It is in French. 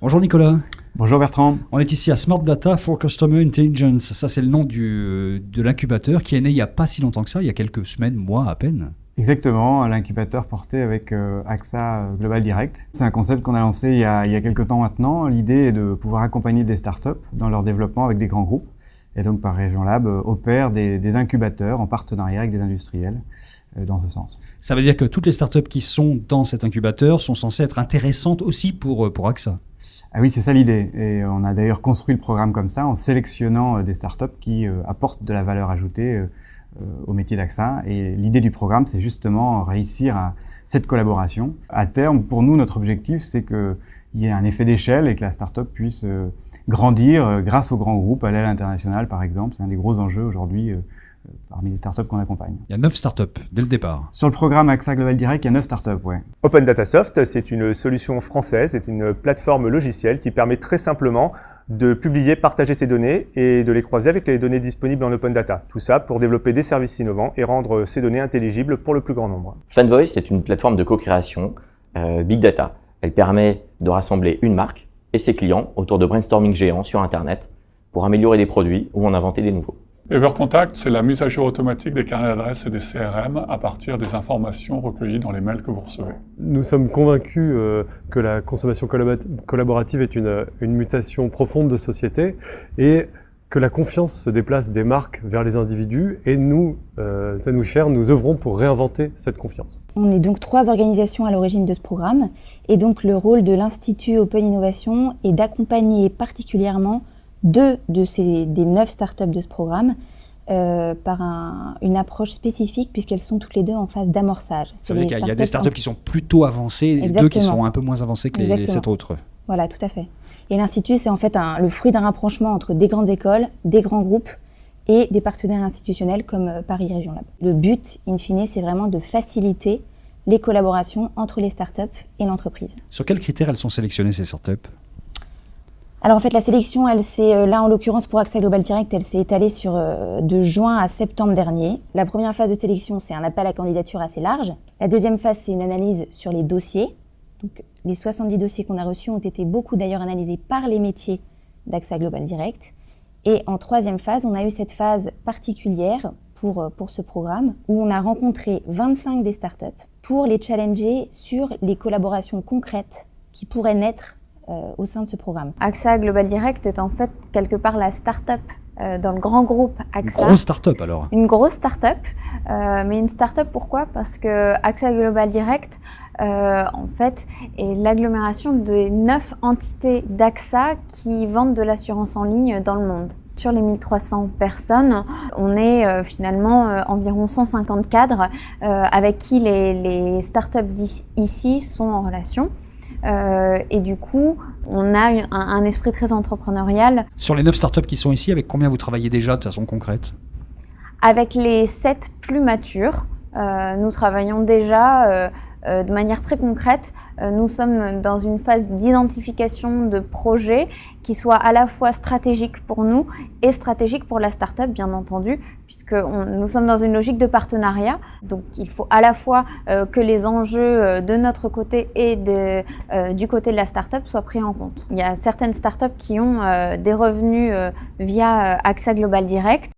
Bonjour Nicolas. Bonjour Bertrand. On est ici à Smart Data for Customer Intelligence. Ça, c'est le nom de l'incubateur qui est né il n'y a pas si longtemps que ça, il y a quelques semaines, mois à peine. Exactement, l'incubateur porté avec AXA Global Direct. C'est un concept qu'on a lancé il y a quelques temps maintenant. L'idée est de pouvoir accompagner des startups dans leur développement avec des grands groupes. Et donc par Région Lab opère des incubateurs en partenariat avec des industriels dans ce sens. Ça veut dire que toutes les startups qui sont dans cet incubateur sont censées être intéressantes aussi pour AXA. Ah oui, c'est ça l'idée. Et on a d'ailleurs construit le programme comme ça en sélectionnant des startups qui apportent de la valeur ajoutée au métier d'AXA. Et l'idée du programme, c'est justement réussir à cette collaboration. À terme, pour nous, notre objectif, c'est qu'il y ait un effet d'échelle et que la startup puisse grandir grâce aux grands groupes, à l'échelle internationale par exemple. C'est un des gros enjeux aujourd'hui parmi les startups qu'on accompagne. Il y a 9 startups dès le départ. Sur le programme AXA Global Direct, il y a 9 startups, ouais. Open Data Soft, c'est une solution française, c'est une plateforme logicielle qui permet très simplement de publier, partager ses données et de les croiser avec les données disponibles en Open Data. Tout ça pour développer des services innovants et rendre ces données intelligibles pour le plus grand nombre. Fanvoice, c'est une plateforme de co-création Big Data. Elle permet de rassembler une marque et ses clients autour de brainstorming géants sur Internet pour améliorer des produits ou en inventer des nouveaux. EverContact, c'est la mise à jour automatique des carnets d'adresses et des CRM à partir des informations recueillies dans les mails que vous recevez. Nous sommes convaincus que la consommation collaborative est une mutation profonde de société et que la confiance se déplace des marques vers les individus et nous, ça nous cher, nous œuvrons pour réinventer cette confiance. On est donc 3 organisations à l'origine de ce programme et donc le rôle de l'Institut Open Innovation est d'accompagner particulièrement 2 des 9 startups de ce programme par une approche spécifique puisqu'elles sont toutes les 2 en phase d'amorçage. Ça veut dire qu'il y a des startups qui sont plutôt avancées et 2 qui sont un peu moins avancées que les 7 autres. Voilà, tout à fait. Et l'Institut, c'est en fait le fruit d'un rapprochement entre des grandes écoles, des grands groupes et des partenaires institutionnels comme Paris Région Lab. Le but, in fine, c'est vraiment de faciliter les collaborations entre les startups et l'entreprise. Sur quels critères elles sont sélectionnées ces startups ? Alors en fait, la sélection, elle s'est, là en l'occurrence pour AXA Global Direct, elle s'est étalée sur de juin à septembre dernier. La première phase de sélection, c'est un appel à candidature assez large. La deuxième phase, c'est une analyse sur les dossiers. Donc les 70 dossiers qu'on a reçus ont été beaucoup d'ailleurs analysés par les métiers d'AXA Global Direct. Et en troisième phase, on a eu cette phase particulière pour ce programme où on a rencontré 25 des startups pour les challenger sur les collaborations concrètes qui pourraient naître au sein de ce programme. AXA Global Direct est en fait quelque part la start-up dans le grand groupe AXA. Une grosse start-up alors. Une grosse start-up, mais une start-up pourquoi ? Parce que AXA Global Direct en fait est l'agglomération des 9 entités d'AXA qui vendent de l'assurance en ligne dans le monde. Sur les 1300 personnes, on est finalement environ 150 cadres avec qui les startups ici sont en relation. Et du coup, on a un esprit très entrepreneurial. Sur les 9 startups qui sont ici, avec combien vous travaillez déjà de façon concrète ? Avec les 7 plus matures, nous travaillons déjà de manière très concrète. Nous sommes dans une phase d'identification de projets qui soient à la fois stratégiques pour nous et stratégiques pour la start-up, bien entendu, puisque nous sommes dans une logique de partenariat. Donc, il faut à la fois que les enjeux de notre côté et du côté de la start-up soient pris en compte. Il y a certaines start-up qui ont des revenus via AXA Global Direct.